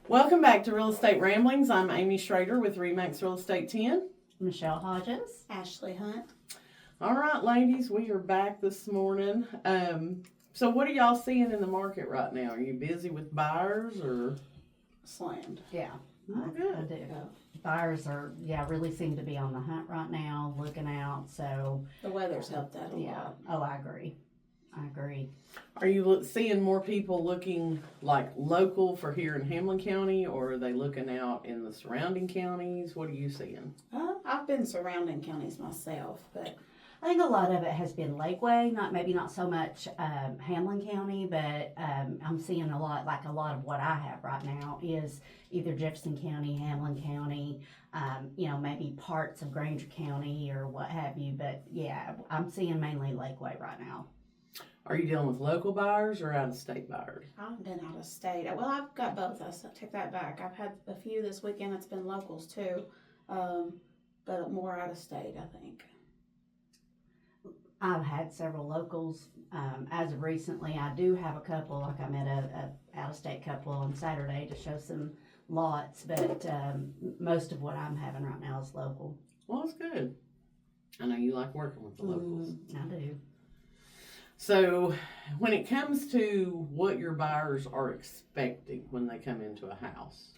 Welcome back to Real Estate Ramblings. I'm Amy Shrader with Remax Real Estate 10. Michelle Hodges. Ashley Hunt. All right, ladies, we are back this morning. So what are y'all seeing in the market right now? Are you busy with buyers or? Slammed. Yeah, Oh, I good. do. Buyers are, really seem to be on the hunt right now, looking out. So, The weather's helped that a yeah. lot. Oh, I agree. Are you seeing more people looking like local for here in Hamlin County, or are they looking out in the surrounding counties? What are you seeing? I've been surrounding counties myself, but I think a lot of it has been Lakeway, maybe not so much Hamlin County, but I'm seeing a lot of what I have right now is either Jefferson County, Hamlin County, maybe parts of Granger County or what have you. But yeah, I'm seeing mainly Lakeway right now. Are you dealing with local buyers or out-of-state buyers? I've been out of state. Well, I've got both. I take that back. I've had a few this weekend. It's been locals too, but more out of state, I think. I've had several locals. As of recently, I do have a couple. Like I met a out-of-state couple on Saturday to show some lots, but most of what I'm having right now is local. Well, that's good. I know you like working with the locals. I do. So, when it comes to what your buyers are expecting when they come into a house,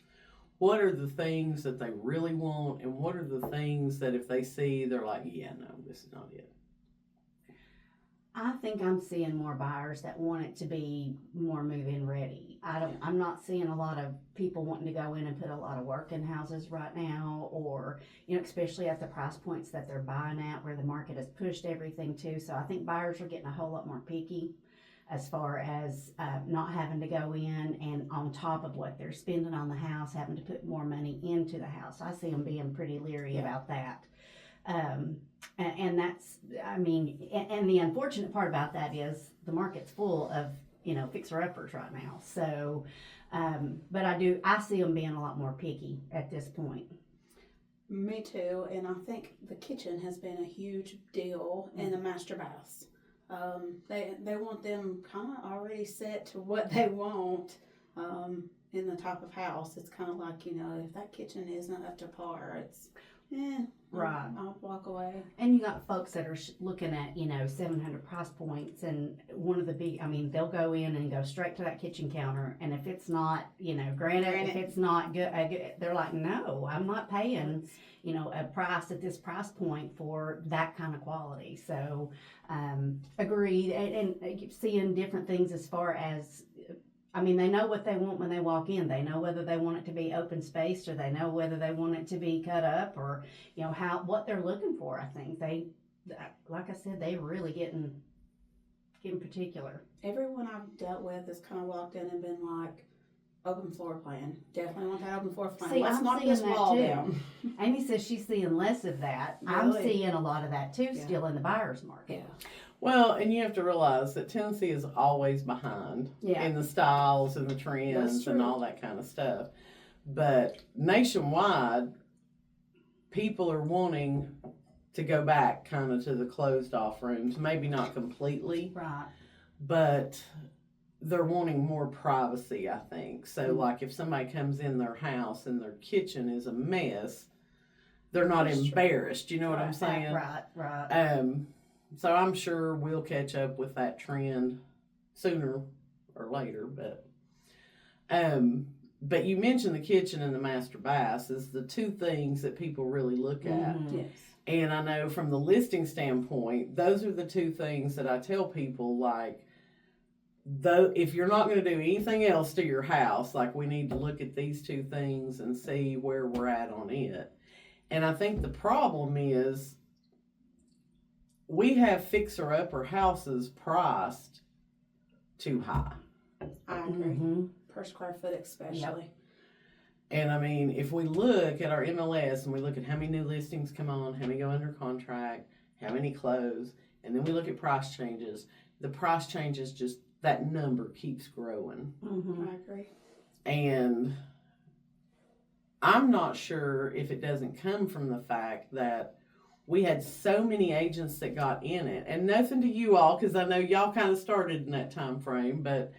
what are the things that they really want, and what are the things that if they see, they're like, yeah, no, this is not it? I think I'm seeing more buyers that want it to be more move-in ready. I'm not seeing a lot of people wanting to go in and put a lot of work in houses right now, or, especially at the price points that they're buying at where the market has pushed everything to. So I think buyers are getting a whole lot more picky as far as not having to go in and on top of what they're spending on the house, having to put more money into the house. I see them being pretty leery about that. And that's, and the unfortunate part about that is the market's full of, fixer-uppers right now. So, but I see them being a lot more picky at this point. Me too, and I think the kitchen has been a huge deal in the master baths. They want them kind of already set to what they want in the type of house. It's kind of like, if that kitchen isn't up to par, it's Right. I'll walk away. And you got folks that are looking at, 700 price points, and one of the big, they'll go in and go straight to that kitchen counter, and if it's not, granted, if it's not good, they're like, no, I'm not paying, a price at this price point for that kind of quality. So, agreed, and seeing different things as far as, they know what they want when they walk in. They know whether they want it to be open spaced, or they know whether they want it to be cut up, or, what they're looking for. I think like I said, they're really getting particular. Everyone I've dealt with has kind of walked in and been like, open floor plan. Definitely want that open floor plan. See, Let's I'm knock seeing this that wall too. down. Amy says she's seeing less of that. I'm Really? seeing a lot of that too, Yeah. still in the buyer's market. Yeah. Well, and you have to realize that Tennessee is always behind Yeah. in the styles and the That's trends true. and all that kind of stuff. But nationwide, people are wanting to go back kind of to the closed off rooms. Maybe not completely, Right. but they're wanting more privacy, I think. So, like, if somebody comes in their house and their kitchen is a mess, they're not That's true. embarrassed. You know what I'm Right. saying? Right. So I'm sure we'll catch up with that trend sooner or later, but you mentioned the kitchen and the master baths is the two things that people really look at. Mhm. Yes. And I know from the listing standpoint, those are the two things that I tell people, like, though, if you're not going to do anything else to your house, like, we need to look at these two things and see where we're at on it. And I think the problem is we have fixer-upper houses priced too high. I agree. Mhm. Per square foot especially. And if we look at our MLS and we look at how many new listings come on, how many go under contract, how many close, and then we look at price changes, the price changes just, that number keeps growing. Mhm. I agree. And I'm not sure if it doesn't come from the fact that we had so many agents that got in it, and nothing to you all, because I know y'all kind of started in that time frame, but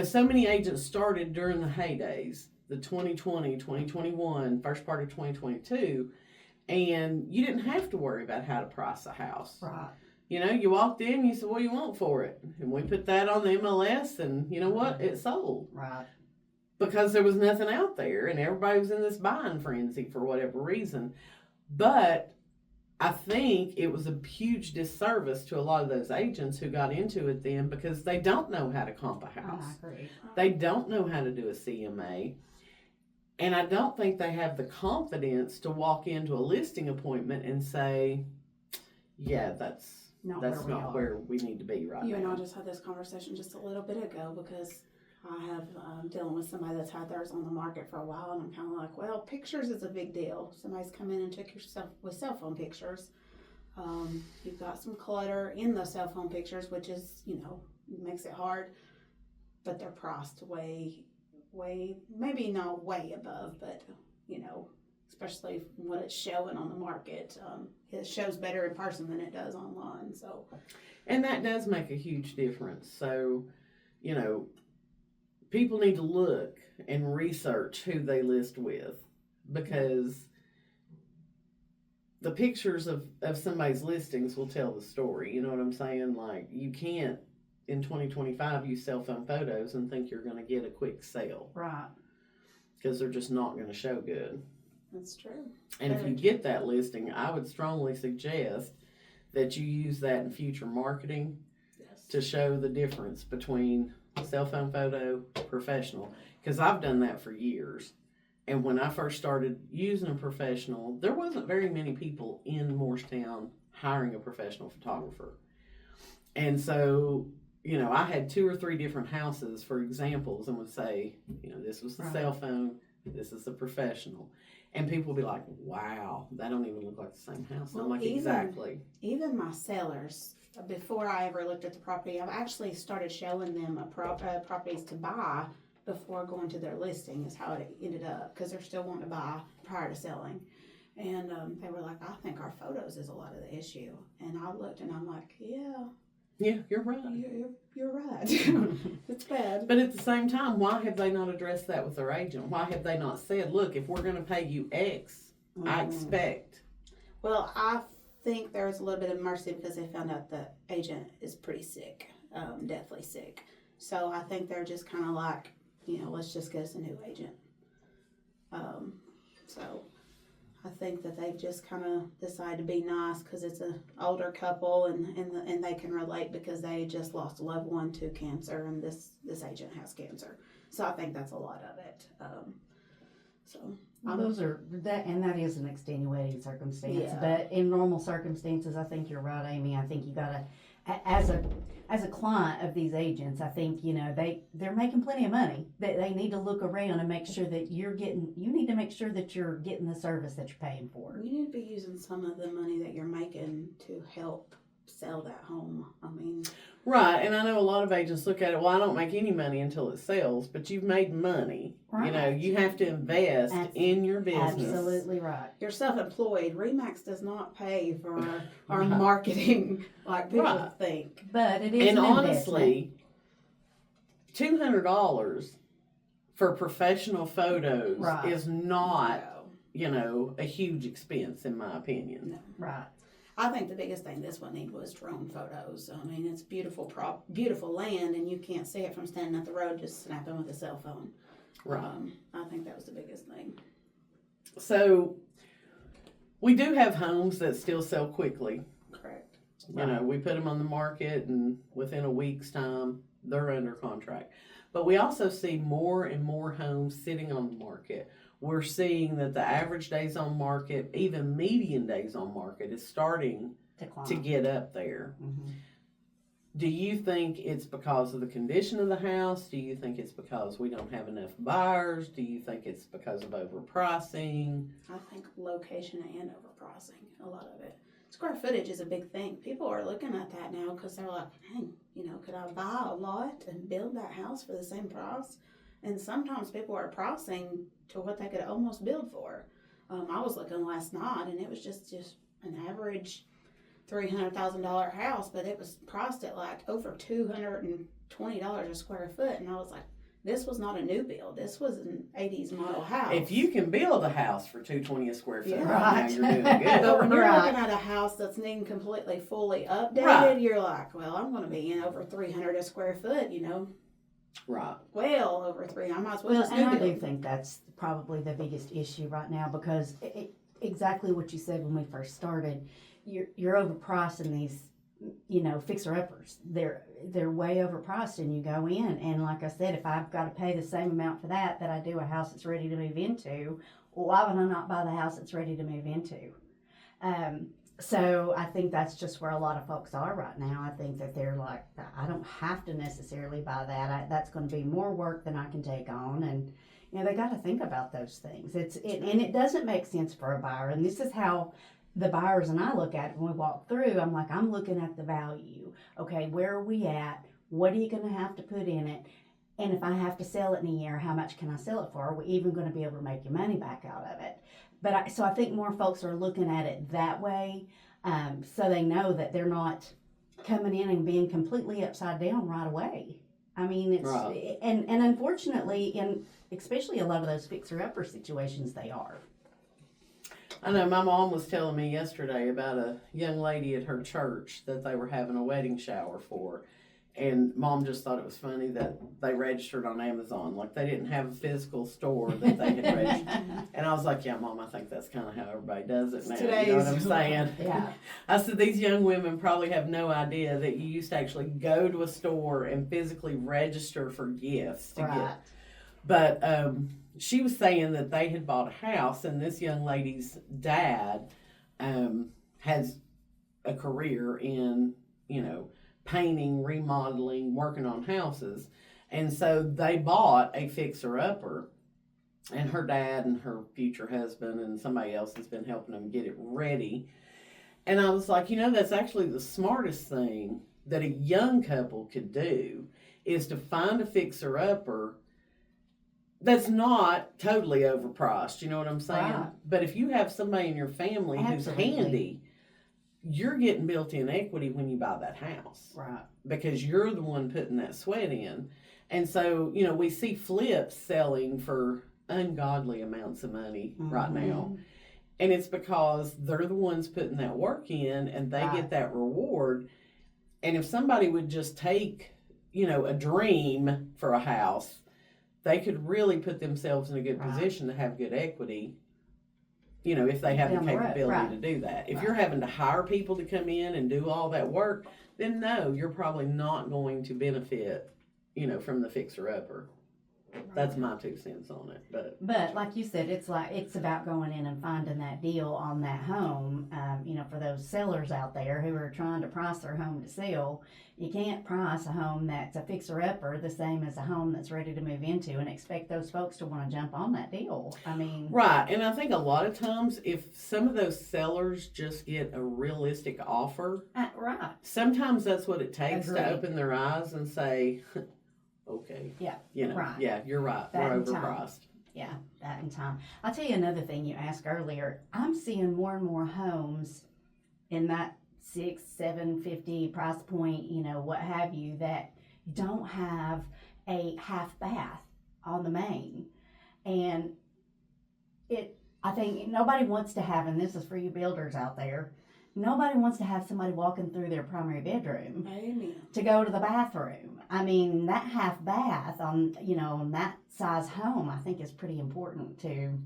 so many agents started during the heydays the 2020, 2021, first part of 2022, and you didn't have to worry about how to price a house. Right. You know, you walked in, you said, what do you want for it? And we put that on the MLS, and you know what? It sold. Right. Because there was nothing out there, and everybody was in this buying frenzy for whatever reason. But I think it was a huge disservice to a lot of those agents who got into it then, because they don't know how to comp a house. I agree. They don't know how to do a CMA. And I don't think they have the confidence to walk into a listing appointment and say, yeah, that's not where we need to be right now. You and I just had this conversation just a little bit ago, because I have dealing with somebody that's had theirs on the market for a while, and I'm kind of like, well, pictures is a big deal. Somebody's come in and took your stuff with cell phone pictures. You've got some clutter in the cell phone pictures, which is, makes it hard, but they're priced way, maybe not way above, but, especially what it's showing on the market. It shows better in person than it does online. So, and that does make a huge difference. So, people need to look and research who they list with, because the pictures of somebody's listings will tell the story. You know what I'm saying? Like, you can't, in 2025, use cell phone photos and think you're going to get a quick sale. Right. Because they're just not going to show good. that's true. And if you get that listing, I would strongly suggest that you use that in future marketing Yes. to show the difference between cell phone photo, professional. Because I've done that for years. And when I first started using a professional, there wasn't very many people in Morristown hiring a professional photographer. And so, I had 2 or 3 different houses for examples and would say, this was the Right. cell phone, this is the professional. And people would be like, wow, that don't even look like the same house. And I'm Well, like, exactly. Even my sellers, before I ever looked at the property, I've actually started showing them properties to buy before going to their listing, is how it ended up, because they're still wanting to buy prior to selling. And they were like, I think our photos is a lot of the issue. And I looked and I'm like, yeah, You're right. you're right. It's bad. But at the same time, why have they not addressed that with their agent? Why have they not said, look, if we're going to pay you X, I expect. Well, I think there's a little bit of mercy because they found out the agent is pretty sick, deathly sick. So I think they're just kind of like, let's just get us a new agent. So I think that they've just kind of decided to be nice because it's an older couple and they can relate because they just lost a loved one to cancer, and this agent has cancer. So I think that's a lot of it. That is an extenuating circumstance. Yeah. But in normal circumstances, I think you're right, Amy. I think you gotta, as a client of these agents, I think they're making plenty of money. They need to look around and make sure that you need to make sure that you're getting the service that you're paying for. You need to be using some of the money that you're making to help sell that home. I mean, Right, and I know a lot of agents look at it, well, I don't make any money until it sells, but you've made money. Right. You have to invest in your business. Absolutely right. you're self-employed. Remax does not pay for our marketing like people Right. think. But it is And an honestly, $200 for professional photos Right. is not, a huge expense in my opinion. No. right. I think the biggest thing this one needed was drone photos. I mean, it's beautiful land, and you can't see it from standing at the road just snapping with a cell phone. Right. I think that was the biggest thing. So, we do have homes that still sell quickly. Correct. We put them on the market, and within a week's time, they're under contract. But we also see more and more homes sitting on the market. We're seeing that the average days on market, even median days on market, is starting to get up there. Mm-hmm. Do you think it's because of the condition of the house? Do you think it's because we don't have enough buyers? Do you think it's because of overpricing? I think location and overpricing, a lot of it. Square footage is a big thing. People are looking at that now because they're like, dang, could I buy a lot and build that house for the same price? And sometimes people are pricing to what they could almost build for. I was looking last night, and it was just an average $300,000 house, but it was priced at like over $220 a square foot. And I was like, this was not a new build. This was an 80s model house. If you can build a house for $220 a square foot, Yeah. right now, you're doing But good. when you're Right. looking at a house that's needing completely fully updated, Right. you're like, well, I'm going to be in over 300 a square foot, you know, Right. well over 300. I might as well, Well, just and new I do build. think that's probably the biggest issue right now because exactly what you said when we first started. You're overpricing these, fixer-uppers. They're way overpriced, and you go in, and like I said, if I've got to pay the same amount for that I do a house that's ready to move into, well, why would I not buy the house that's ready to move into? So I think that's just where a lot of folks are right now. I think that they're like, I don't have to necessarily buy that. That's going to be more work than I can take on, and they got to think about those things. And it doesn't make sense for a buyer, and this is how the buyers and I look at it when we walk through. I'm looking at the value. Okay, where are we at? What are you going to have to put in it? And if I have to sell it in a year, how much can I sell it for? Are we even going to be able to make your money back out of it? So I think more folks are looking at it that way, so they know that they're not coming in and being completely upside down right away. I mean, it's Right. and unfortunately, especially a lot of those fixer-upper situations, they are. I know my mom was telling me yesterday about a young lady at her church that they were having a wedding shower for. And Mom just thought it was funny that they registered on Amazon. Like they didn't have a physical store that they had registered. And I was like, yeah, Mom, I think that's kind of how everybody does it now. You know what I'm saying? Yeah. I said, these young women probably have no idea that you used to actually go to a store and physically register for gifts to Right. get. But she was saying that they had bought a house, and this young lady's dad has a career in, painting, remodeling, working on houses. And so they bought a fixer-upper, and her dad and her future husband and somebody else has been helping them get it ready. And I was like, that's actually the smartest thing that a young couple could do is to find a fixer-upper that's not totally overpriced, you know what I'm saying? Right. But if you have somebody in your family Absolutely. who's handy, you're getting built-in equity when you buy that house. Right. Because you're the one putting that sweat in. And so, we see flips selling for ungodly amounts of money right now. And it's because they're the ones putting that work in and they Right. get that reward. And if somebody would just take, a dream for a house, they could really put themselves in a good Right. position to have good equity, if they have the Down the road, capability right. to do that. If Right. you're having to hire people to come in and do all that work, then no, you're probably not going to benefit, from the fixer-upper. That's my 2 cents on it. But like you said, it's about going in and finding that deal on that home. For those sellers out there who are trying to price their home to sell, you can't price a home that's a fixer-upper the same as a home that's ready to move into and expect those folks to want to jump on that deal. I mean, Right, and I think a lot of times if some of those sellers just get a realistic offer, right. sometimes that's what it takes Agreed. to open their eyes and say, okay, Yeah, right. yeah, you're right, That we're in time. overpriced. Yeah, that in time. I'll tell you another thing you asked earlier. I'm seeing more and more homes in that 600-750 price point, what have you, that don't have a half bath on the main. And I think nobody wants to have, and this is for you builders out there, nobody wants to have somebody walking through their primary bedroom Amen. to go to the bathroom. I mean, that half bath on that size home, I think is pretty important to,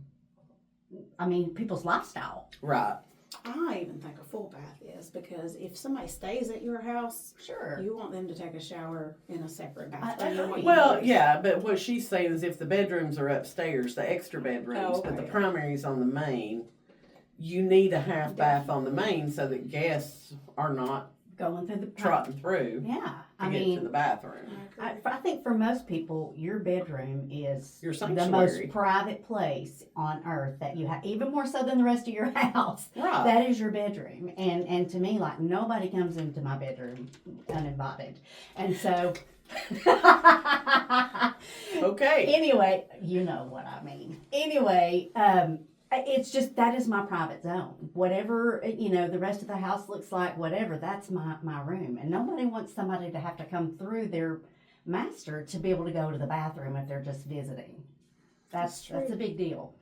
people's lifestyle. Right. I even think a full bath is, because if somebody stays at your house, Sure. you want them to take a shower in a separate I bathroom than what you Well, use. yeah, but what she's saying is if the bedrooms are upstairs, the extra bedrooms, Oh, but the okay. primary's on the main, you need a half bath on the main so that guests are not Going through the trotting through Yeah. to get to the bathroom. I think for most people, your bedroom is Your the sanctuary. most private place on earth that you have, even more so than the rest of your house. Right. That is your bedroom. And to me, like, nobody comes into my bedroom uninvited. And so, Okay. anyway, you know what I mean. Anyway, it's just, that is my private zone. Whatever, the rest of the house looks like, whatever, that's my room. And nobody wants somebody to have to come through their master to be able to go to the bathroom if they're just visiting. That's a big deal.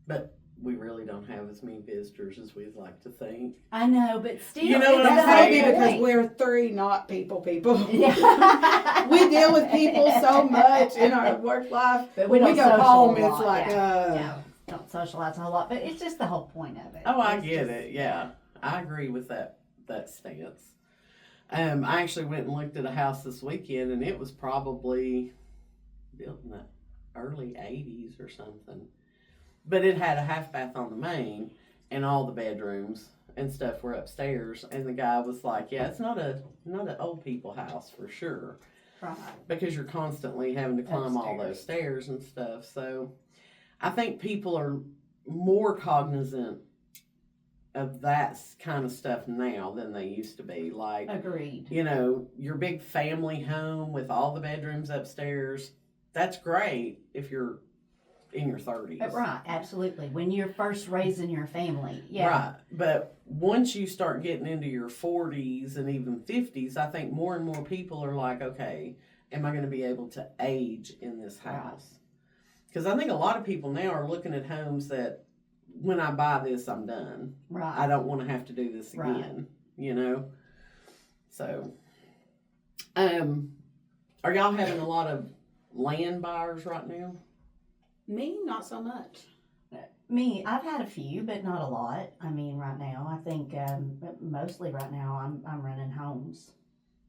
But we really don't have as many visitors as we'd like to think. I know, but still, You know what it's I'm the whole saying? Maybe because point. we're three not people. Yeah. We deal with people so much in our work life. But When we don't go social home, a it's lot, like, yeah. Don't socialize a whole lot, but it's just the whole point of it. Oh, I It's get just- it. Yeah, I agree with that stance. I actually went and looked at a house this weekend, and it was probably built in the early '80s or something. But it had a half bath on the main, and all the bedrooms and stuff were upstairs. And the guy was like, "Yeah, it's not an old people house for sure, Right. because you're constantly having to climb all those stairs and stuff." So, I think people are more cognizant of that kind of stuff now than they used to be. Like, Agreed. you know, your big family home with all the bedrooms upstairs. That's great if you're in your 30s. Right, absolutely. When you're first raising your family, yeah. Right. But once you start getting into your 40s and even 50s, I think more and more people are like, okay, am I going to be able to age in this house? Because I think a lot of people now are looking at homes that when I buy this, I'm done. Right. I don't want to have to do this Right. again, you know? So, are y'all having a lot of land buyers right now? Me, not so much. Me, I've had a few, but not a lot. I mean, right now, I think mostly right now, I'm running homes.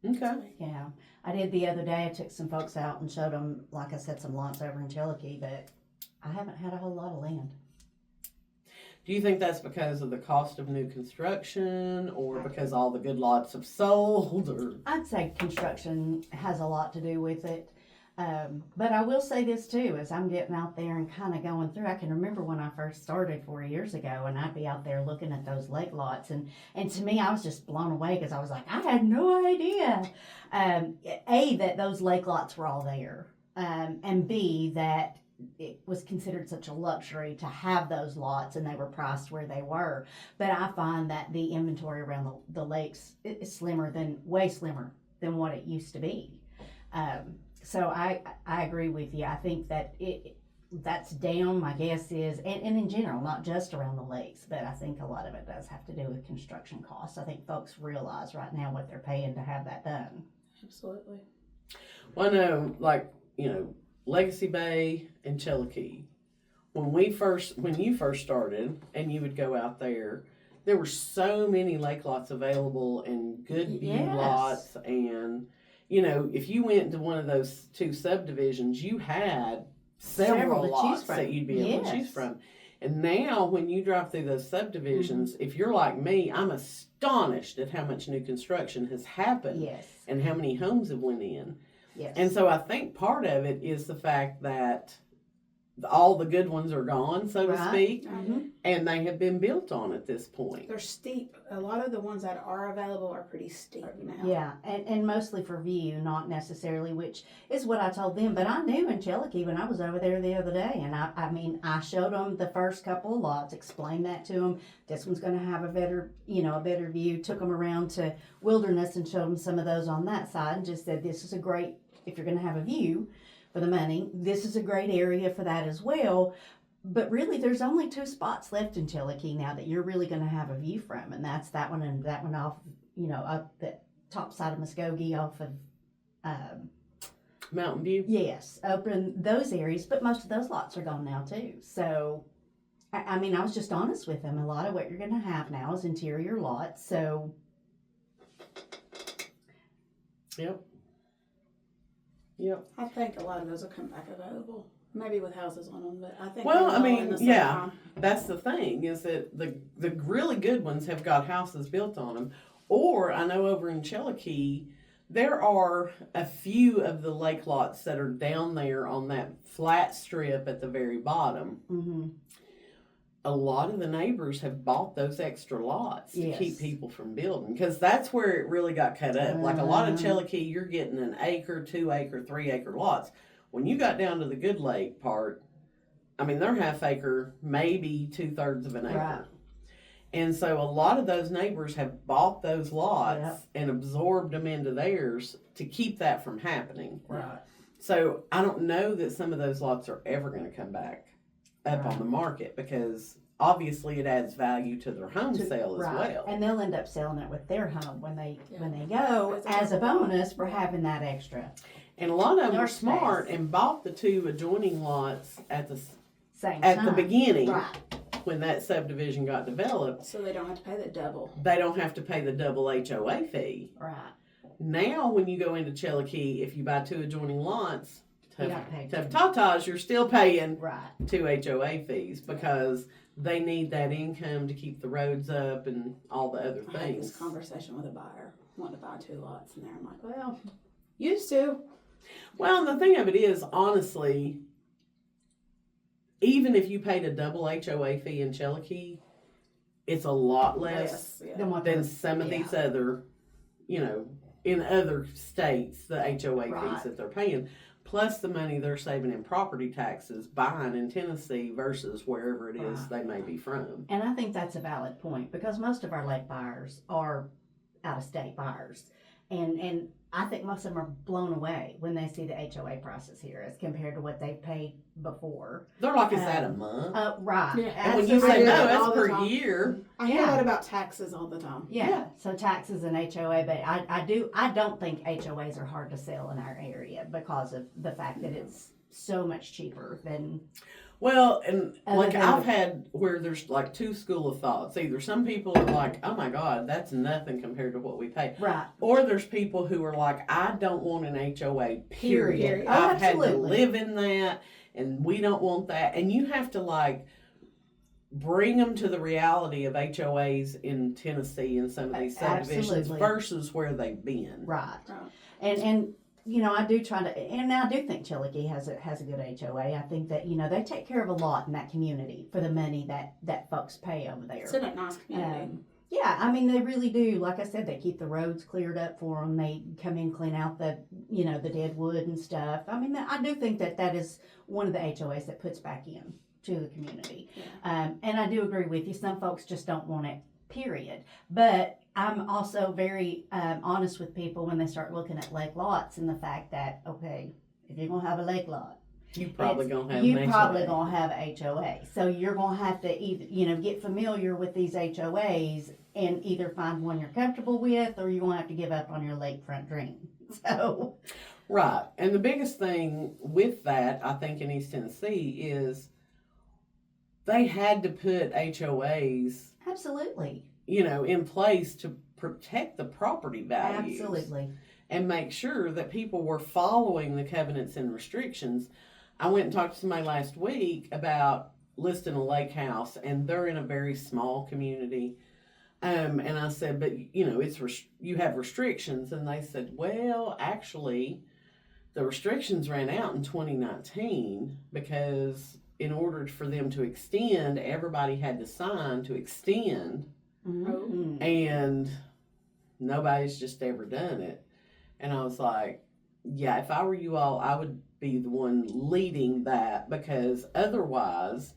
Okay. Yeah, I did the other day. I took some folks out and showed them, like I said, some lots over in Cherokee, but I haven't had a whole lot of land. Do you think that's because of the cost of new construction, or because all the good lots have sold, or? I'd say construction has a lot to do with it. But I will say this too, as I'm getting out there and kind of going through, I can remember when I first started 4 years ago, and I'd be out there looking at those lake lots, and to me, I was just blown away because I was like, I had no idea, A, that those lake lots were all there, and B, that it was considered such a luxury to have those lots, and they were priced where they were. But I find that the inventory around the lakes is way slimmer than what it used to be. So I agree with you. I think that that's down, my guess is, and in general, not just around the lakes, but I think a lot of it does have to do with construction costs. I think folks realize right now what they're paying to have that done. Absolutely. Well, I know, like, you know, Legacy Bay and Cherokee. When you first started and you would go out there were so many lake lots available and good view Yes. lots, and you know, if you went to one of those two subdivisions, you had several to choose lots from. that you'd be able to choose Yes. from. And now, when you drive through those subdivisions, if you're like me, I'm astonished at how much new construction has happened Yes. and how many homes have went in. Yes. And so I think part of it is the fact that all the good ones are gone, so to Right. speak, Mhm. and they have been built on at this point. They're steep. A lot of the ones that are available are pretty steep now. Yeah, and mostly for view, not necessarily, which is what I told them. But I knew in Cherokee when I was over there the other day, and I mean, I showed them the first couple of lots, explained that to them. This one's going to have a better view. Took them around to Wilderness and showed them some of those on that side, and just said, this is a great, if you're going to have a view for the money, this is a great area for that as well. But really, there's only 2 spots left in Cherokee now that you're really going to have a view from, and that's that one and that one off, up the top side of Muskogee off of, Mountain View? yes, open those areas, but most of those lots are gone now too. So, I mean, I was just honest with them. A lot of what you're going to have now is interior lots, so. Yep. I think a lot of those will come back available. Maybe with houses on them, but I think. Well, they're I all mean, in the yeah. summertime. That's the thing, is that the really good ones have got houses built on them. Or I know over in Cherokee, there are a few of the lake lots that are down there on that flat strip at the very bottom. Mm-hmm. A lot of the neighbors have bought those extra lots to Yes. keep people from building, because that's where it really got cut up. Like a lot of Cherokee, you're getting an acre, 2 acre, 3 acre lots. When you got down to the Good Lake part, I mean, they're half acre, maybe 2/3 of an acre. Right. And so a lot of those neighbors have bought those lots Yep. and absorbed them into theirs to keep that from happening. Right. So I don't know that some of those lots are ever going to come back up Right. on the market because obviously it adds value to their home sale as Right. well. And they'll end up selling it with their home when they Yeah. go As a as a double bonus for lot. having that extra. And a lot of them Your are smart space. and bought the 2 adjoining lots at the Same at time. the beginning Right. when that subdivision got developed. So they don't have to pay the double. They don't have to pay the double HOA fee. Right. Now, when you go into Cherokee, if you buy 2 adjoining lots, You gotta pay to two. Tatas, you're still paying Right. 2 HOA fees because they need that income to keep the roads up and all the other I had this things. conversation with a buyer wanting to buy 2 lots, and I'm like, well, used to. Well, and the thing of it is, honestly, even if you paid a double HOA fee in Cherokee, it's a lot less Yes, yeah. Then what than they're- some of yeah. these other, in other states, the HOA fees Right. that they're paying, plus the money they're saving in property taxes buying in Tennessee versus wherever it is Right. they may be from. And I think that's a valid point because most of our lake buyers are out of state buyers. And I think most of them are blown away when they see the HOA prices here as compared to what they paid before. They're like, is that a month? Right. Yeah. And when you I say hear no, that that's all the per time. year. I hear Yeah. that about taxes all the time. Yeah. Yeah. So taxes and HOA, but I don't think HOAs are hard to sell in our area because of the fact that it's so much cheaper than Well, and Other like than I've the- had where there's like 2 school of thoughts. Either some people are like, oh my God, that's nothing compared to what we pay. right. Or there's people who are like, I don't want an HOA, period. Period. Oh, I've had to absolutely. live in that, and we don't want that. And you have to like bring them to the reality of HOAs in Tennessee and some of these subdivisions Absolutely. versus where they've been. Right. Right. And I do try to, and I do think Cherokee has a good HOA. I think that they take care of a lot in that community for the money that folks pay over there. It's in a nice community. Yeah, I mean they really do. Like I said, they keep the roads cleared up for them. They come in, clean out the the dead wood and stuff. I mean, I do think that is one of the HOAs that puts back in to the community. And I do agree with you. Some folks just don't want it. Period. But I'm also very honest with people when they start looking at lake lots and the fact that okay, if you're gonna have a lake lot, You probably gonna have you an probably HOA. gonna have a HOA. So you're gonna have to either get familiar with these HOAs and either find one you're comfortable with, or you're gonna have to give up on your lakefront dream. So Right. And the biggest thing with that, I think, in East Tennessee is they had to put HOAs, absolutely, in place to protect the property values. absolutely, And make sure that people were following the covenants and restrictions. I went and talked to somebody last week about listing a lake house, and they're in a very small community. And I said, but you have restrictions, and they said, well, actually, the restrictions ran out in 2019 because in order for them to extend, everybody had to sign to extend, Mhm. and nobody's just ever done it. And I was like, yeah, if I were you all, I would be the one leading that because otherwise,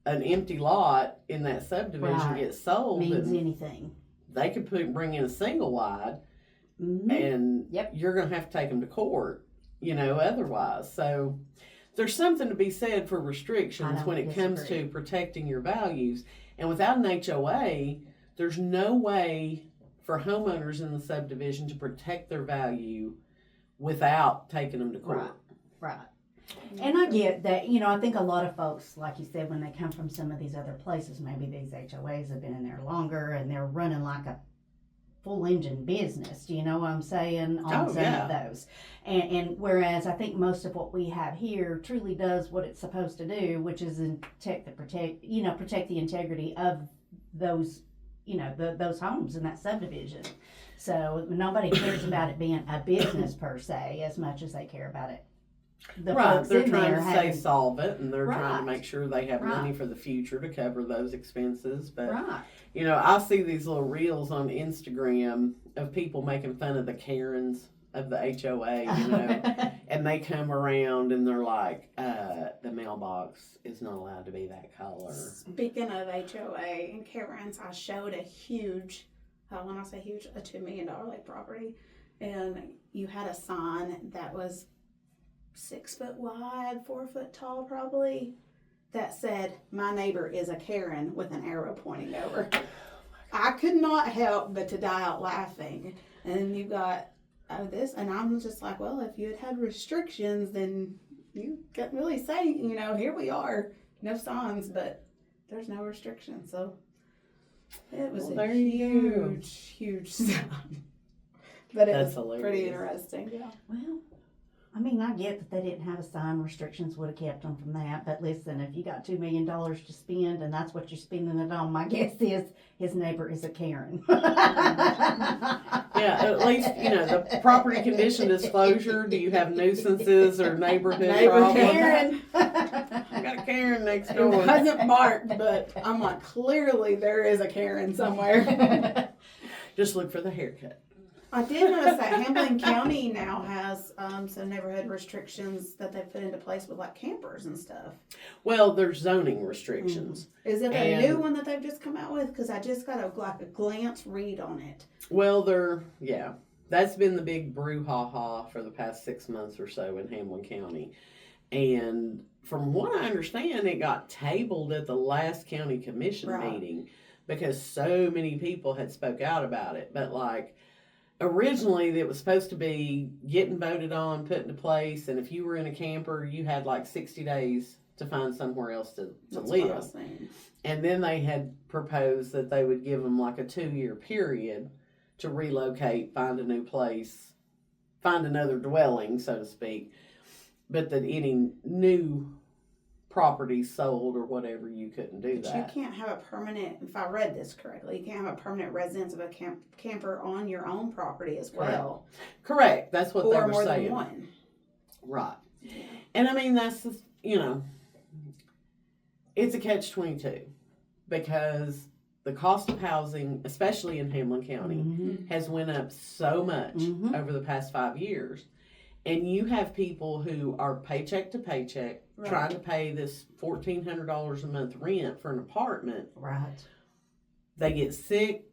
an empty lot in that subdivision Right. gets sold, means and anything. they could bring in a single wide, Mhm. and Yep. you're going to have to take them to court, otherwise. So there's something to be said for I restrictions don't when it comes disagree. to protecting your values. And without an HOA, there's no way for homeowners in the subdivision to protect their value without taking them to court. Right. And I get that, I think a lot of folks, like you said, when they come from some of these other places, maybe these HOAs have been in there longer and they're running like a full engine business. Do you know what I'm saying? On Oh, some yeah. of those. And whereas I think most of what we have here truly does what it's supposed to do, which is protect the integrity of those, those homes in that subdivision. So nobody cares about it being a business per se as much as they care about it. The Right, folks they're in trying there to stay having- solvent, and they're trying to Right. make sure they have money Right. for the future to cover those expenses. But Right. I see these little reels on Instagram of people making fun of the Karens of the HOA, you know, and they come around and they're like, the mailbox is not allowed to be that color. Speaking of HOA and Karen's, I showed a huge, when I say huge, a $2 million like property, and you had a sign that was 6 foot wide, 4 foot tall probably, that said, "My neighbor is a Karen," with an arrow pointing over. I could not help but to die out laughing. And then you got this, and I'm just like, well, if you had restrictions, then you couldn't really say, you know, here we are, no signs, but there's no restrictions. So it was a huge sign. But it That's was hilarious. pretty interesting. Yeah. Well, I mean, I get that they didn't have a sign. Restrictions would have kept them from that. But listen, if you got $2 million to spend and that's what you're spending it on, my guess is his neighbor is a Karen. Yeah, at least, you know, the property condition disclosure, do you have nuisances or neighborhood problems? Karen. I got a Karen next It door. wasn't marked, but I'm like, clearly there is a Karen somewhere. Just look for the haircut. I did notice that Hamlin County now has some neighborhood restrictions that they put into place with like campers and stuff. Well, there's zoning restrictions. Is it a And- new one that they've just come out with? Because I just got a glance read on it. Well, that's been the big brouhaha for the past 6 months or so in Hamlin County. And from what I understand, it got tabled at the last county commission Right. meeting because so many people had spoke out about it. But like, originally it was supposed to be getting voted on, put into place, and if you were in a camper, you had like 60 days to find somewhere else to That's what I live. was saying. And then they had proposed that they would give them like a 2-year period to relocate, find a new place, find another dwelling, so to speak. But that any new property sold or whatever, you couldn't do But that. you can't have a permanent, if I read this correctly, you can't have a permanent residence of a camper on your own property as well. Correct. That's what they Or were more saying. than one. Right. And I mean, that's just, you know, it's a catch-22 because the cost of housing, especially in Hamlin County, has went up so much Mhm. over the past 5 years. And you have people who are paycheck to paycheck Right. trying to pay this $1,400 a month rent for an apartment. Right. They get sick,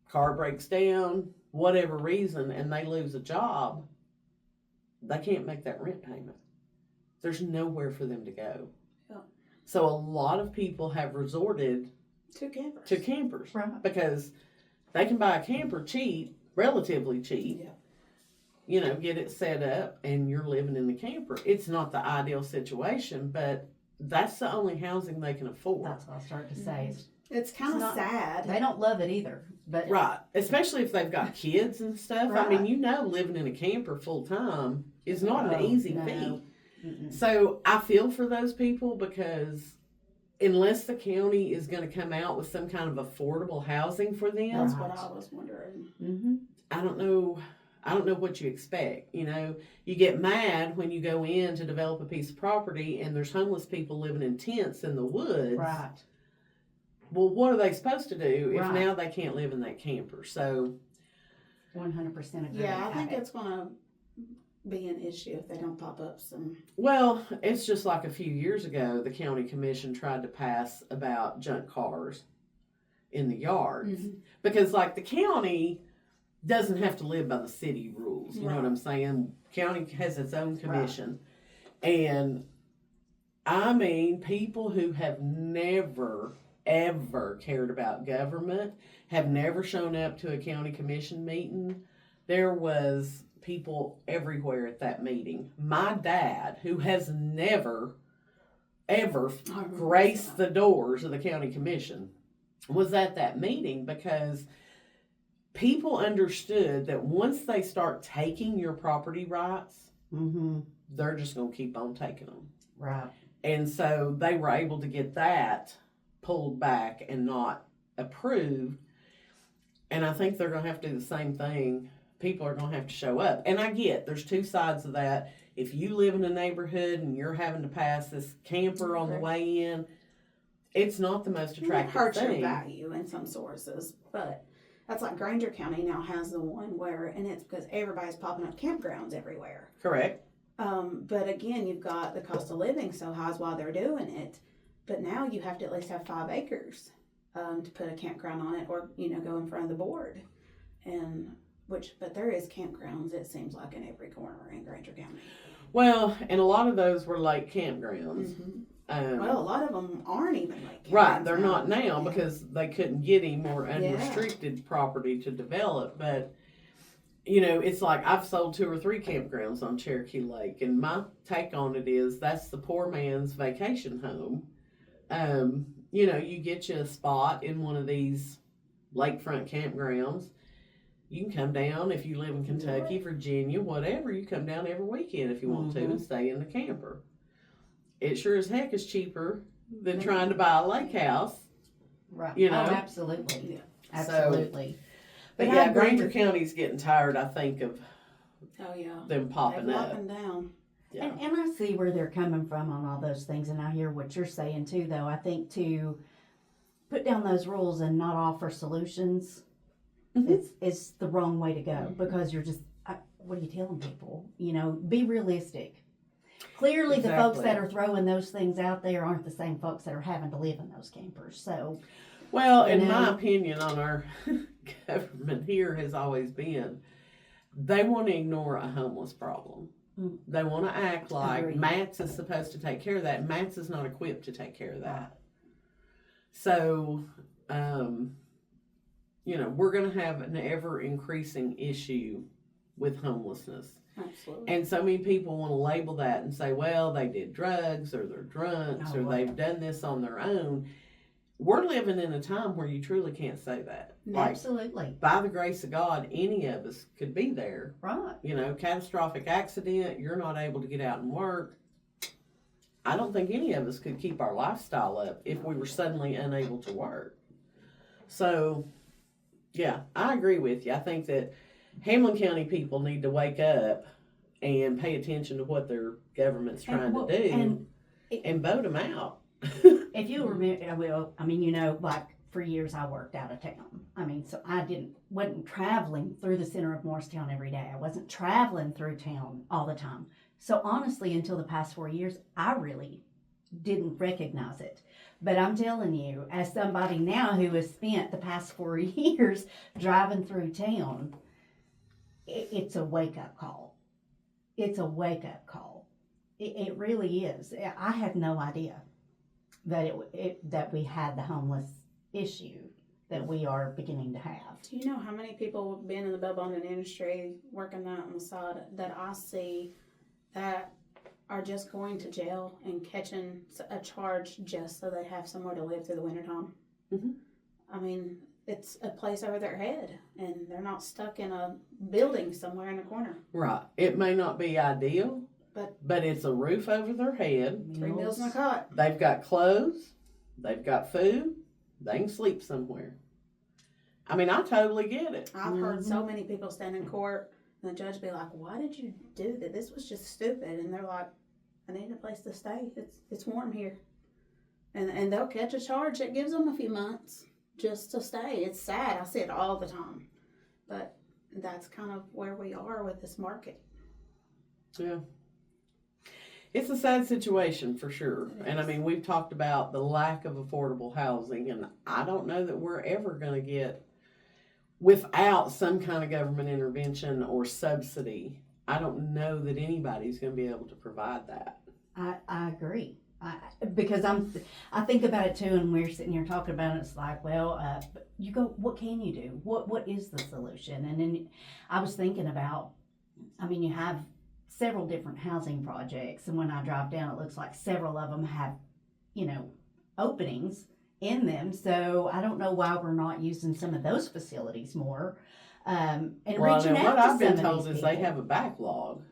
car breaks down, whatever reason, and they lose a job. They can't make that rent payment. There's nowhere for them to go. Yeah. So a lot of people have resorted Two campers. to campers Right. because they can buy a camper cheap, relatively cheap. Yeah. You know, get it set up and you're living in the camper. It's not the ideal situation, but that's the only housing they can afford. That's what I started to say. It's kind of not- sad. They don't love it either. But Right. Especially if they've got kids and stuff. I Right. mean, you know, living in a camper full time is not an Oh, easy no. feat. Mm-mm. So I feel for those people because unless the county is going to come out with some kind of affordable housing for them, That's what I was wondering. Mm-hmm. I don't know what you expect. You know, you get mad when you go in to develop a piece of property and there's homeless people living in tents in the woods. Right. Well, what are they supposed to do if Right. now they can't live in that camper? So, 100% agree. Yeah, I think it's going to be an issue if they don't pop up some. well, it's just like a few years ago, the county commission tried to pass about junk cars in the yards. Mm-hmm. Because, like, the county doesn't have to live by the city rules. You know what Right. I'm saying? County has its own commission. And, I mean, people who have never, ever cared about government have never shown up to a county commission meeting. There was people everywhere at that meeting. My dad, who has never, ever graced the doors of the county commission, was at that meeting because people understood that once they start taking your property rights, Mm-hmm. they're just going to keep on taking them. Right. And so they were able to get that pulled back and not approved. And I think they're going to have to do the same thing. People are going to have to show up. And I get there's two sides of that. If you live in a neighborhood and you're having to pass this camper on the way in, it's not the most It attractive hurts your thing. value in some sources, but That's like Granger County now has the one where, and it's because everybody's popping up campgrounds everywhere. Correct. But again, you've got the cost of living so high is why they're doing it. But now you have to at least have 5 acres to put a campground on it, or go in front of the board. But there is campgrounds, it seems like, in every corner in Granger County. Well, and a lot of those were lake campgrounds. Well, a lot of them aren't even lake campgrounds. Right, they're now. not now because they couldn't get any more unrestricted property to develop. But, it's like I've sold 2 or 3 campgrounds on Cherokee Lake, and my take on it is that's the poor man's vacation home. You get you a spot in one of these lakefront campgrounds. You can come down if you live in Kentucky, Virginia, whatever. You come down every weekend if you want to and stay in the camper. It sure as heck is cheaper than trying to buy a lake house. Right. Oh, absolutely. Yeah. Absolutely. But yeah, Granger County's getting tired, I think, of them popping They're up. popping down. Yeah. And I see where they're coming from on all those things, and I hear what you're saying too, though. I think to put down those rules and not offer solutions, it's the wrong way to go, because you're just, what are you telling people? Be realistic. Clearly, the folks that are throwing those things out there aren't the same folks that are having to live in those campers. So, well, in my opinion on our government here has always been, they want to ignore a homeless problem. They want to act like MATS is supposed to take care of that. MATS is not equipped to take care of that. So, we're going to have an ever-increasing issue with homelessness. Absolutely. And so many people want to label that and say, well, they did drugs, or they're drunks, or they've done this on their own. We're living in a time where you truly can't say that. Absolutely. By the grace of God, any of us could be there. Right. Catastrophic accident, you're not able to get out and work. I don't think any of us could keep our lifestyle up if we were suddenly unable to work. So, yeah, I agree with you. I think that Hamlin County people need to wake up and pay attention to what their government's trying to do and vote them out. If you remember, like for years I worked out of town. So I wasn't traveling through the center of Morristown every day. I wasn't traveling through town all the time. So honestly, until the past 4 years, I really didn't recognize it. But I'm telling you, as somebody now who has spent the past 4 years driving through town, it's a wake-up call. It's a wake-up call. It really is. I had no idea that that we had the homeless issue that we are beginning to have. Do you know how many people have been in the bell bonding industry working that on the side that I see that are just going to jail and catching a charge just so they have somewhere to live through the wintertime? It's a place over their head, and they're not stuck in a building somewhere in a corner. Right. It may not be ideal, but it's a roof over their head. 3 meals and a cot. They've got clothes. They've got food. They can sleep somewhere. I totally get it. I've heard so many people stand in court, and the judge be like, why did you do that? This was just stupid. And they're like, I need a place to stay. It's warm here. And they'll catch a charge that gives them a few months just to stay. It's sad. I see it all the time. But that's kind of where we are with this market. Yeah. It's a sad situation for sure. And we've talked about the lack of affordable housing, and I don't know that we're ever going to get, without some kind of government intervention or subsidy, I don't know that anybody's going to be able to provide that. I agree. Because I think about it too, and we're sitting here talking about it. It's like, well, you go, what can you do? What is the solution? And then I was thinking about, you have several different housing projects, and when I drive down, it looks like several of them have, openings in them. So I don't know why we're not using some of those facilities more, and reaching out to some of these people. What I've been told is they have a backlog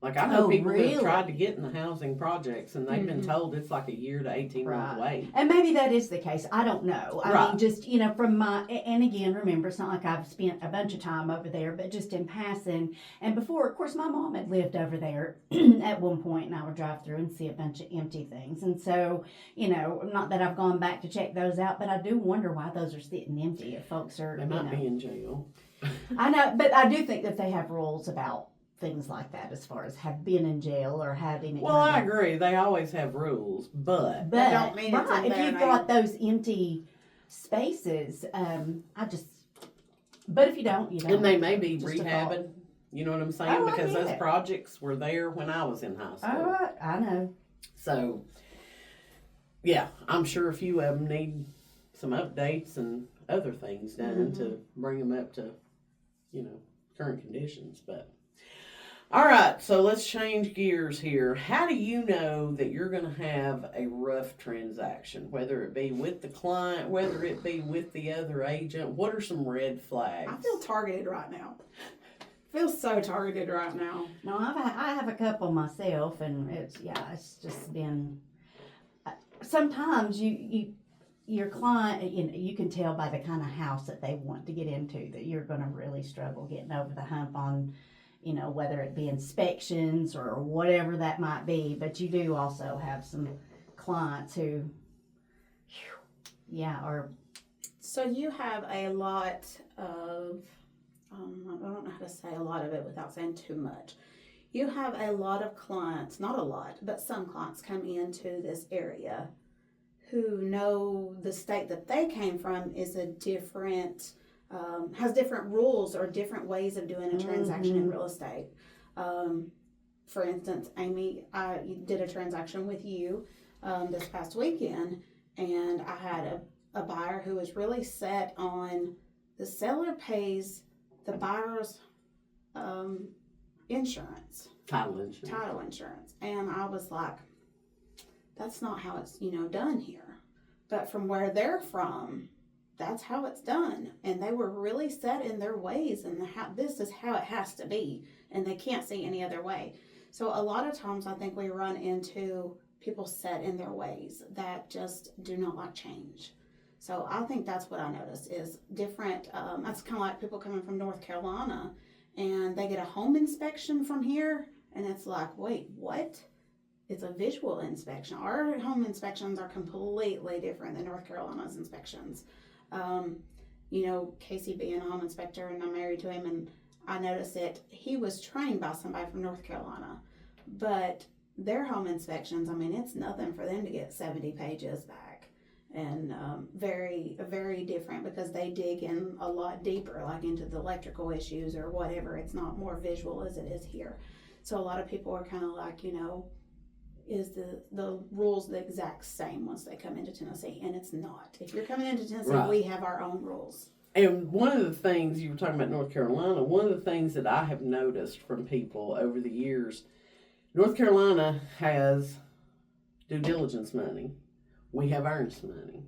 Like, I know Oh, people that really? have tried to get in the housing projects, and they've been Mhm. told it's like a year to 18-month wait. And maybe that is the case. I don't know. I Right. mean, just, you know, from my, and again, remember, it's not like I've spent a bunch of time over there, but just in passing. And before, of course, my mom had lived over there at one point, and I would drive through and see a bunch of empty things. And so, you know, not that I've gone back to check those out, but I do wonder why those are sitting empty if folks are, They you might know. be in jail. I know, but I do think that they have rules about things like that as far as have been in jail or had any Well, I kind of. agree. They always have rules, but But don't mean it's right, in if their you've name. got those empty spaces, I just. But if you don't, you don't. and they may be Just a thought. rehabbing. You know what I'm saying? Oh, I Because get those it. projects were there when I was in high school. All right, I know. So, yeah, I'm sure a few of them need some updates and other things done to bring them up to, you know, current conditions. But, all right, so let's change gears here. How do you know that you're going to have a rough transaction, whether it be with the client, whether it be with the other agent? What are some red flags? I feel targeted right now. Feel so targeted right now. No, I have a couple myself, and it's just been. Sometimes your client, you know, you can tell by the kind of house that they want to get into that you're going to really struggle getting over the hump on, you know, whether it be inspections or whatever that might be. But you do also have some clients who, are. So you have a lot of, I don't know how to say a lot of it without saying too much. You have a lot of clients, not a lot, but some clients come into this area who know the state that they came from is a different, has different rules or different ways of doing a transaction in real estate. For instance, Amy, I did a transaction with you this past weekend, and I had a buyer who was really set on the seller pays the buyer's insurance. Title insurance. Title insurance. And I was like, that's not how it's, done here. But from where they're from, that's how it's done. And they were really set in their ways and this is how it has to be. And they can't see any other way. So a lot of times I think we run into people set in their ways that just do not like change. So I think that's what I noticed is different. That's kind of like people coming from North Carolina and they get a home inspection from here. And it's like, wait, what? It's a visual inspection. Our home inspections are completely different than North Carolina's inspections. Casey being a home inspector, and I'm married to him, and I noticed that he was trained by somebody from North Carolina. But their home inspections, it's nothing for them to get 70 pages back. And very, very different because they dig in a lot deeper, like into the electrical issues or whatever. It's not more visual as it is here. So a lot of people are kind of like, is the rules the exact same once they come into Tennessee? And it's not. If you're coming into Tennessee, Right. We have our own rules. And one of the things, you were talking about North Carolina, one of the things that I have noticed from people over the years, North Carolina has due diligence money. We have earnest money.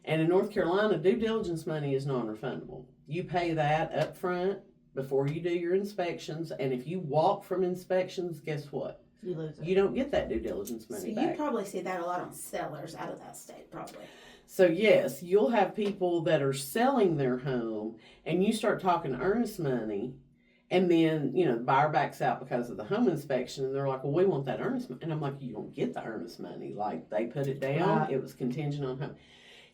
And in North Carolina, due diligence money is non-refundable. You pay that up front before you do your inspections, and if you walk from inspections, guess what? You lose it. You don't get that due diligence money So back. you probably see that a lot on sellers out of that state, probably. So yes, you'll have people that are selling their home, and you start talking earnest money, and then, the buyer backs out because of the home inspection, and they're like, well, we want that earnest money. And I'm like, you don't get the earnest money. Like, they put it down. Right. It was contingent on home.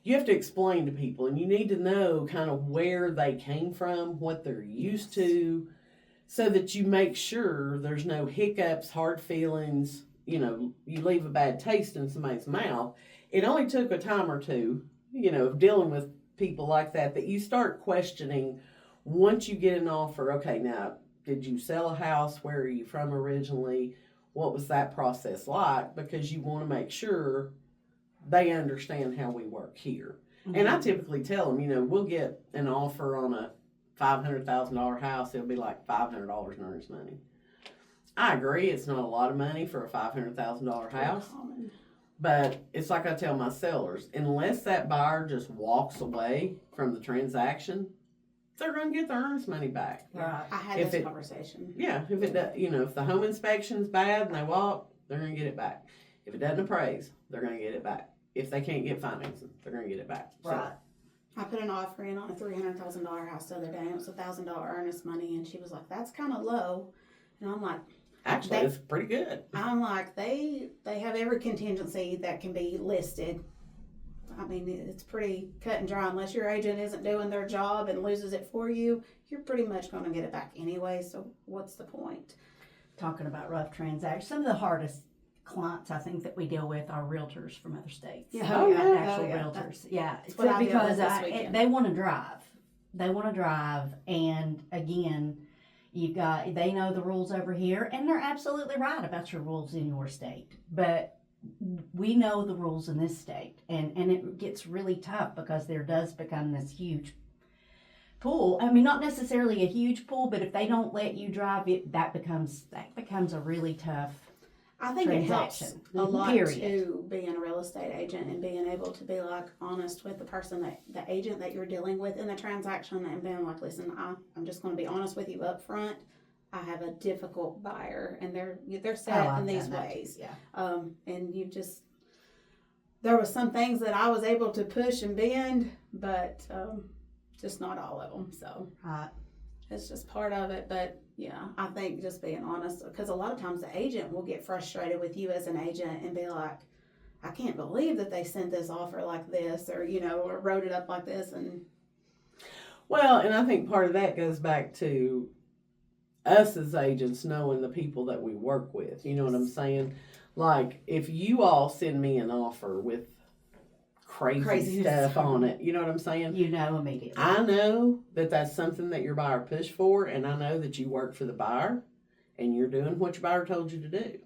You have to explain to people, and you need to know kind of where they came from, what they're used to, so that you make sure there's no hiccups, hard feelings, you leave a bad taste in somebody's mouth. It only took a time or two, of dealing with people like that you start questioning once you get an offer. Okay, now, did you sell a house? Where are you from originally? What was that process like? Because you want to make sure they understand how we work here. Mm-hmm. And I typically tell them, we'll get an offer on a $500,000 house. It'll be like $500 in earnest money. I agree, it's not a lot of money for a $500,000 house. Common. But it's like I tell my sellers, unless that buyer just walks away from the transaction, they're going to get their earnest money back. Right. I had If this it- conversation. Yeah, if it does, if the home inspection's bad and they walk, they're going to get it back. If it doesn't appraise, they're going to get it back. If they can't get financing, they're going to get it back. So, Right. I put an offer in on a $300,000 house the other day, and it was $1,000 earnest money, and she was like, "That's kind of low," and I'm like, actually, it's pretty good. they have every contingency that can be listed. I mean, it's pretty cut and dry. Unless your agent isn't doing their job and loses it for you, you're pretty much going to get it back anyway. So what's the point? Talking about rough transactions, some of the hardest clients I think that we deal with are realtors from other states. Yeah. Oh, yeah. Actual Oh, yeah. realtors. Yeah. That's what I deal Because with this weekend. they want to drive. They want to drive, and again, they know the rules over here, and they're absolutely right about your rules in your state. But we know the rules in this state, and it gets really tough because there does become this huge pool. I mean, not necessarily a huge pool, but if they don't let you drive it, that becomes a really tough. I think it helps Transaction. a lot Period. too, being a real estate agent and being able to be like honest with the person the agent that you're dealing with in the transaction, and being like, "Listen, I'm just going to be honest with you up front. I have a difficult buyer, and they're set Oh, in I've these done that ways." too, yeah. And there was some things that I was able to push and bend, but just not all of them. So Right. it's just part of it. But yeah, I think just being honest, because a lot of times the agent will get frustrated with you as an agent and be like, "I can't believe that they sent this offer like this, or or wrote it up like this." And Well, and I think part of that goes back to us as agents knowing the people that we work with. You know what I'm saying? Like, if you all send me an offer with crazy Craziness. stuff on it, you know what I'm saying? You know immediately. I know that that's something that your buyer pushed for, and I know that you work for the buyer, and you're doing what your buyer told you to do.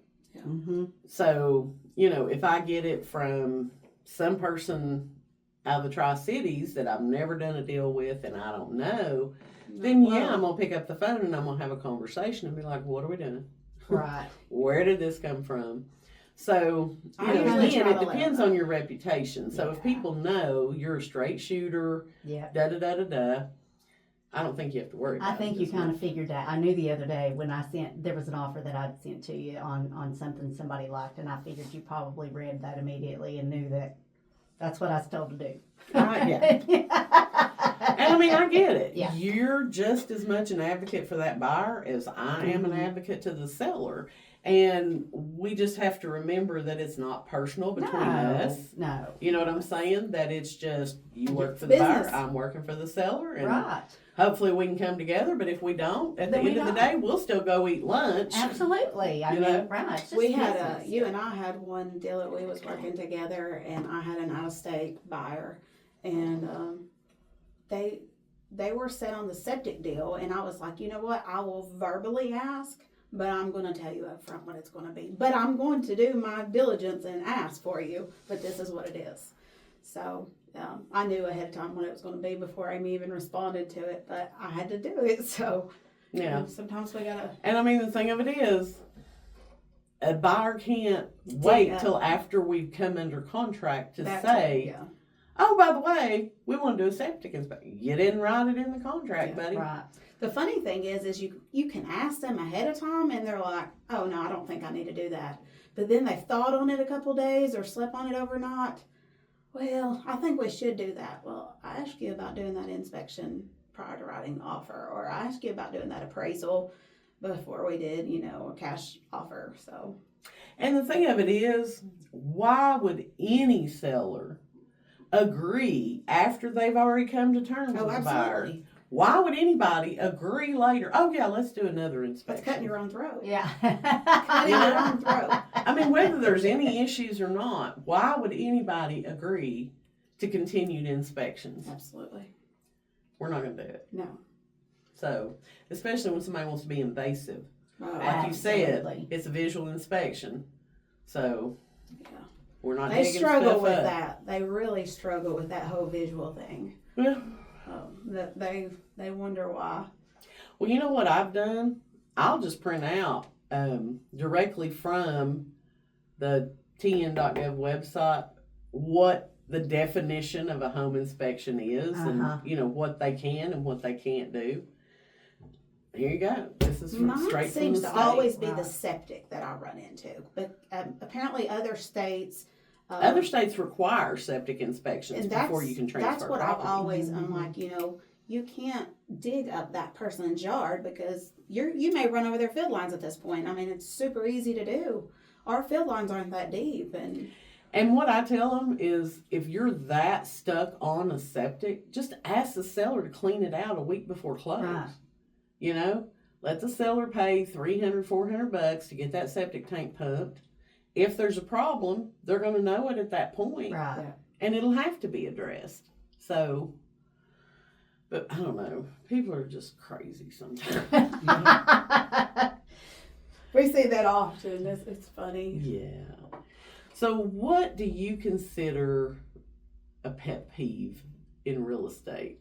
Mm-hmm. So, if I get it from some person out of the Tri-Cities that I've never done a deal with and I don't know, then yeah, I'm going to pick up the phone and I'm going to have a conversation and be like, what are we doing? Right. Where did this come from? So, I usually again, try it to let depends them on know. your reputation. So if people know you're a straight shooter, Yeah. da-da-da-da-da, I don't think you have to worry about I think it. you as kind much. of figured that. I knew the other day when there was an offer that I'd sent to you on something somebody liked, and I figured you probably read that immediately and knew that that's what I was told to do. Yeah. And I mean, I get it. Yeah. You're just as much an advocate for that buyer as I am an Mhm. advocate to the seller. And we just have to remember that it's not personal between us. No. You know what I'm saying? That it's just you work for the Business. buyer, I'm working for the seller, and Right. hopefully we can come together. But if we don't, at the Then we end of the don't. day, we'll still go eat lunch. Absolutely. I You mean, know? right. It's just We had business. you and I had one deal that we was working together, and I had an out-of-state buyer, and they were set on the septic deal, and I was like, you know what, I will verbally ask, but I'm going to tell you up front what it's going to be. But I'm going to do my diligence and ask for you, but this is what it is. So I knew ahead of time what it was going to be before Amy even responded to it, but I had to do it. So Yeah. sometimes we got to. And I mean, the thing of it is, a buyer can't wait Yeah. till after we've come under contract to That's say, yeah. oh, by the way, we want to do a septic inspection. You didn't write it in the contract, Yeah, buddy. Right. The funny thing is you can ask them ahead of time, and they're like, oh, no, I don't think I need to do that. But then they've thought on it a couple days or slept on it overnight. Well, I think we should do that. Well, I asked you about doing that inspection prior to writing the offer, or I asked you about doing that appraisal before we did, a cash offer. So And the thing of it is, why would any seller agree after they've already come to terms with the buyer? absolutely. Why would anybody agree later? Oh yeah, let's do another That's inspection. cutting your own throat. Yeah. Cutting your own throat. I mean, whether there's any issues or not, why would anybody agree to continued inspections? Absolutely. We're not going to do it. No. So, especially when somebody wants to be invasive. Oh, Like you said, Absolutely. it's a visual inspection. So, yeah. we're not They digging struggle stuff with up. that. They really struggle with that whole visual thing. Yeah. That they wonder why. Well, you know what I've done? I'll just print out directly from the tn.gov website what the definition of a home inspection is, Uh-huh. and what they can and what they can't do. Here you go. This is Mine straight from seems the to state. always be the Right. septic that I run into, but apparently other states. Other states require septic inspections and before you can transfer That's what property. I've always. I'm Mhm. like, you can't dig up that person's yard because you may run over their field lines at this point. I mean, it's super easy to do. Our field lines aren't that deep, And what I tell them is, if you're that stuck on a septic, just ask the seller to clean it out a week before close. Right. Let the seller pay $300, $400 to get that septic tank pumped. If there's a problem, they're going to know it at that point, Right. and it'll have to be addressed. So, but I don't know. People are just crazy sometimes. we see that often. It's funny. Yeah. So, what do you consider a pet peeve in real estate?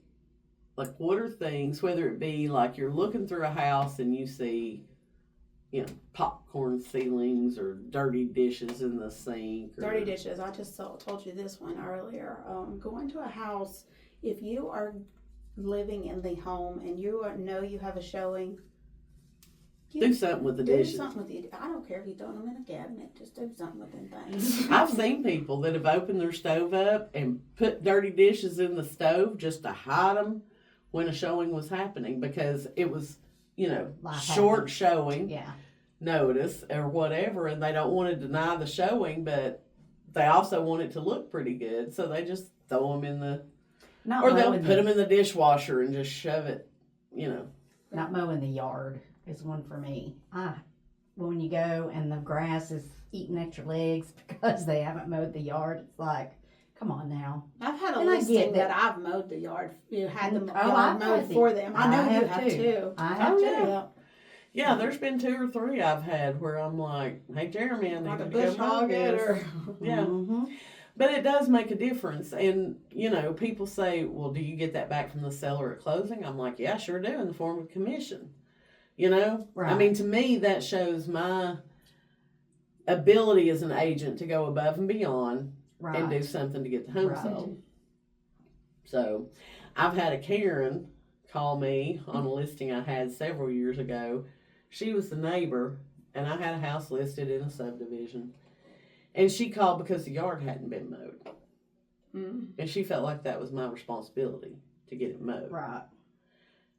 Like, what are things, whether it be like you're looking through a house and you see, popcorn ceilings or dirty dishes in the sink? Or, Dirty dishes. I just told you this one earlier. Going to a house, if you are living in the home and know you have a showing, do something with the do dishes. something with it. I don't care if you throw them in a cabinet. Just do something with them things. I've seen people that have opened their stove up and put dirty dishes in the stove just to hide them when a showing was happening, because it was, Life short happens. showing Yeah. notice or whatever, and they don't want to deny the showing, but they also want it to look pretty good, so they just throw them in the, Not or they'll mowing put them in the dishwasher and just shove it, Not mowing the yard is one for me. When you go and the grass is eating at your legs because they haven't mowed the yard, it's like, come on now. I've had a And I listing get that that. I've mowed the yard. You had the Oh, yard I've mowed had for the- them. I know I you have have too. too. I have Oh, too. yeah. Yeah, there's been 2 or 3 I've had where I'm like, hey, Jeremy, I Like need a to go bush mow hog it this. or. Yeah. Mm-hmm. But it does make a difference. And, people say, well, do you get that back from the seller at closing? I'm like, yeah, I sure do, in the form of commission. I Right. mean, to me, that shows my ability as an agent to go above and beyond Right. and do something to get the home Right. sold. So, I've had a Karen call me on a listing I had several years ago. She was the neighbor, and I had a house listed in a subdivision. And she called because the yard hadn't been mowed. Mm. And she felt like that was my responsibility to get it mowed. Right.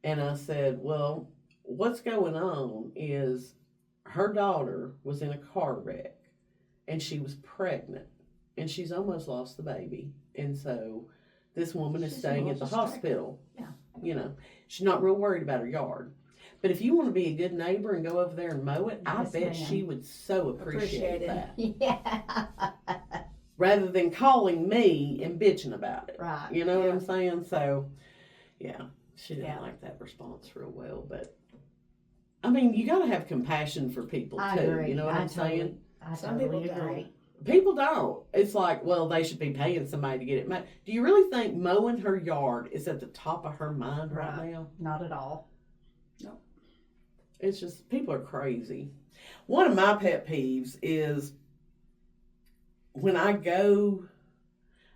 And I said, well, what's going on is her daughter was in a car wreck and she was pregnant and she's almost lost the baby. And so this woman is She's staying at the distracted. hospital. Yeah. She's not real worried about her yard. But if you want to be a good neighbor and go over there and mow it, I Yes, bet ma'am. she would so appreciate Appreciate it. that. Yeah. Rather than calling me and bitching about it. Right. You know what Yeah. I'm saying? So, yeah, she didn't Yeah. like that response real well. But, I mean, you got to have compassion for people, I too. agree. You know what I'm saying? I Some totally people don't. agree. People don't. It's like, well, they should be paying somebody to get it mowed. Do you really think mowing her yard is at the top of her mind right Right. now? Not at all. It's just, people are crazy. One of my pet peeves is when I go,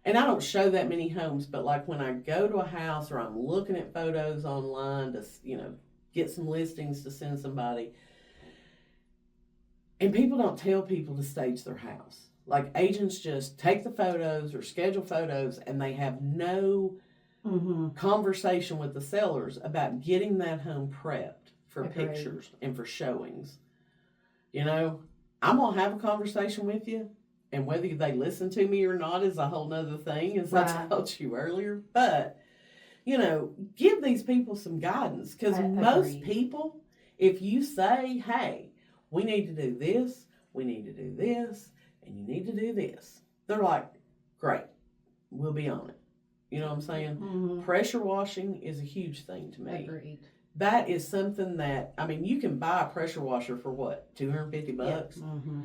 and I don't show that many homes, but like when I go to a house or I'm looking at photos online to, get some listings to send somebody, and people don't tell people to stage their house. Like, agents just take the photos or schedule photos and they have no Mm-hmm. conversation with the sellers about getting that home prepped for Agreed. pictures and for showings. I'm going to have a conversation with you, and whether they listen to me or not is a whole nother thing, as I Right. told you earlier. But, give these people some guidance, because most Agreed. people, if you say, hey, we need to do this, we need to do this, and you need to do this, they're like, great, we'll be on it. You know what I'm saying? Mm-hmm. Pressure washing is a huge thing to me. Agreed. That is something that, you can buy a pressure washer for what, $250? Mm-hmm.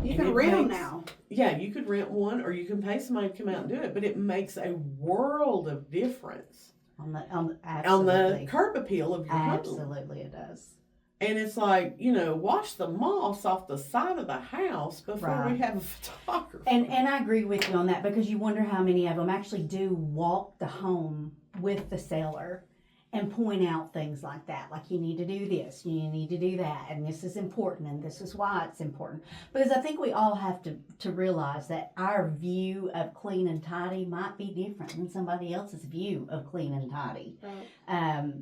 You And can it rent them makes- now. Yeah, you could rent one or you can pay somebody to come out and do it, but it makes a world of difference On the on absolutely. the curb appeal of your home. Absolutely, it does. And it's like, wash the moss off the side of the house before we Right. have a photographer. And I agree with you on that, because you wonder how many of them actually do walk the home with the seller and point out things like that, like you need to do this, you need to do that, and this is important, and this is why it's important. Because I think we all have to realize that our view of clean and tidy might be different than somebody else's view of clean and tidy.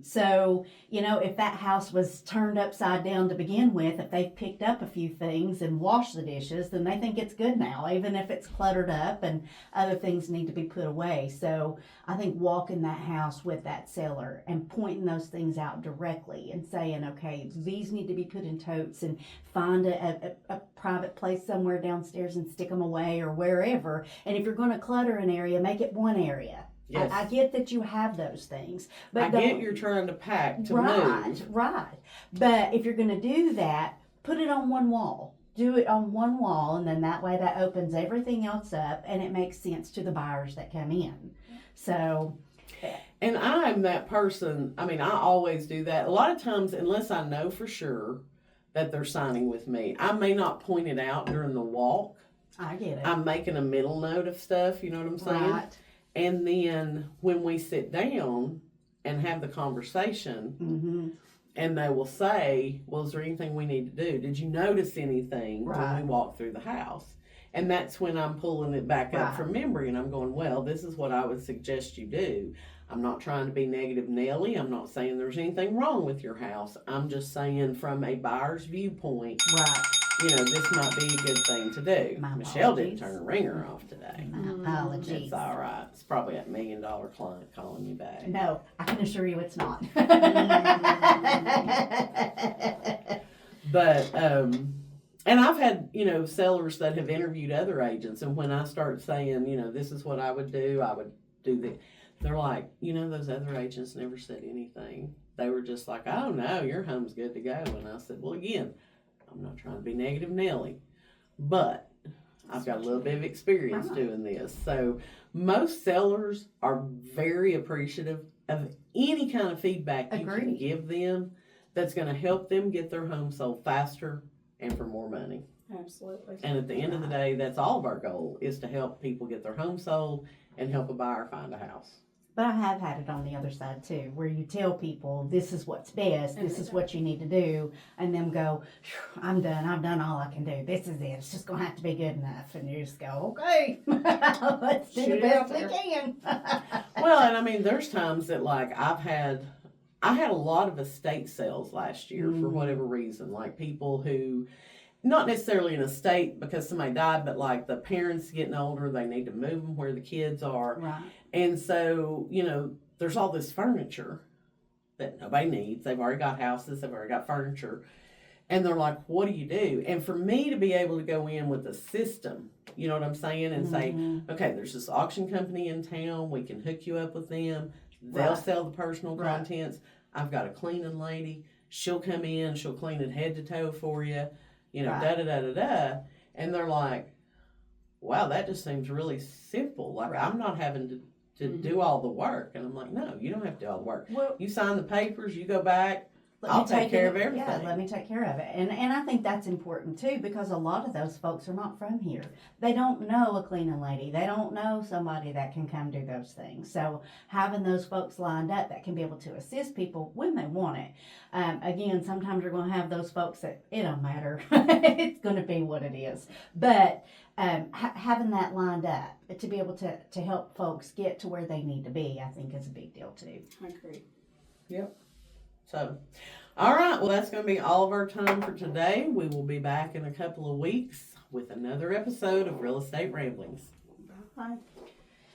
So, if that house was turned upside down to begin with, if they've picked up a few things and washed the dishes, then they think it's good now, even if it's cluttered up and other things need to be put away. So I think walking that house with that seller and pointing those things out directly and saying, okay, these need to be put in totes, and find a private place somewhere downstairs and stick them away or wherever. And if you're going to clutter an area, make it one area. Yes. I get that you have those things, but I get you're trying to pack to right, move. right. But if you're going to do that, put it on one wall. Do it on one wall, and then that way that opens everything else up, and it makes sense to the buyers that come in. So, And I'm that person, I always do that. A lot of times, unless I know for sure that they're signing with me, I may not point it out during the walk. I get it. I'm making a middle note of stuff, you know what I'm saying? Right. And then when we sit down and have the conversation, Mm-hmm. and they will say, well, is there anything we need to do? Did you notice anything when Right. we walked through the house? And that's when I'm pulling it back up Right. from memory, and I'm going, well, this is what I would suggest you do. I'm not trying to be negative Nelly. I'm not saying there's anything wrong with your house. I'm just saying from a buyer's viewpoint, Right. This might be a good thing to do. My Michelle didn't apologies. turn her ringer off today. My apologies. It's all right. It's probably that $1 million client calling you back. No, I can assure you it's not. But, and I've had, sellers that have interviewed other agents, and when I start saying, this is what I would do this. They're like, those other agents never said anything. They were just like, oh no, your home's good to go. And I said, well, again, I'm not trying to be negative Nelly, but I've got a little bit of experience doing this. So most sellers are very appreciative of any kind of feedback you can Agreed. give them that's going to help them get their home sold faster and for more money. Absolutely. And at the end of the day, that's all of our goal, is to help people get their home sold and help a buyer find a house. But I have had it on the other side too, where you tell people this is what's best, this is what you need to do, and them go, I'm done, I've done all I can do, this is it, it's just going to have to be good enough. And you just go, okay, let's do the best we can. Well, and there's times that I had a lot of estate sales last year for whatever reason, like people who, not necessarily an estate because somebody died, but the parents getting older, they need to move them where the kids are. Right. And so, there's all this furniture that nobody needs. They've already got houses, they've already got furniture. And they're like, what do you do? And for me to be able to go in with a system, you know what I'm saying? And say, okay, there's this auction company in town, we can hook you up with them. They'll sell the personal contents. I've got a cleaning lady. She'll come in, she'll clean it head to toe for you. Da-da-da-da-da. And they're like, wow, that just seems really simple. I'm not having to do all the work. And I'm like, no, you don't have to do all the work. Well, You sign the papers, you go back, let I'll me take care of everything. Yeah, let me take care of it. And I think that's important too, because a lot of those folks are not from here. They don't know a cleaning lady. They don't know somebody that can come do those things. So having those folks lined up that can be able to assist people when they want it. Again, sometimes you're going to have those folks that it don't matter. It's going to be what it is. But having that lined up to be able to help folks get to where they need to be, I think is a big deal too. I agree. Yep. So, all right. Well, that's going to be all of our time for today. We will be back in a couple of weeks with another episode of Real Estate Ramblings. Bye.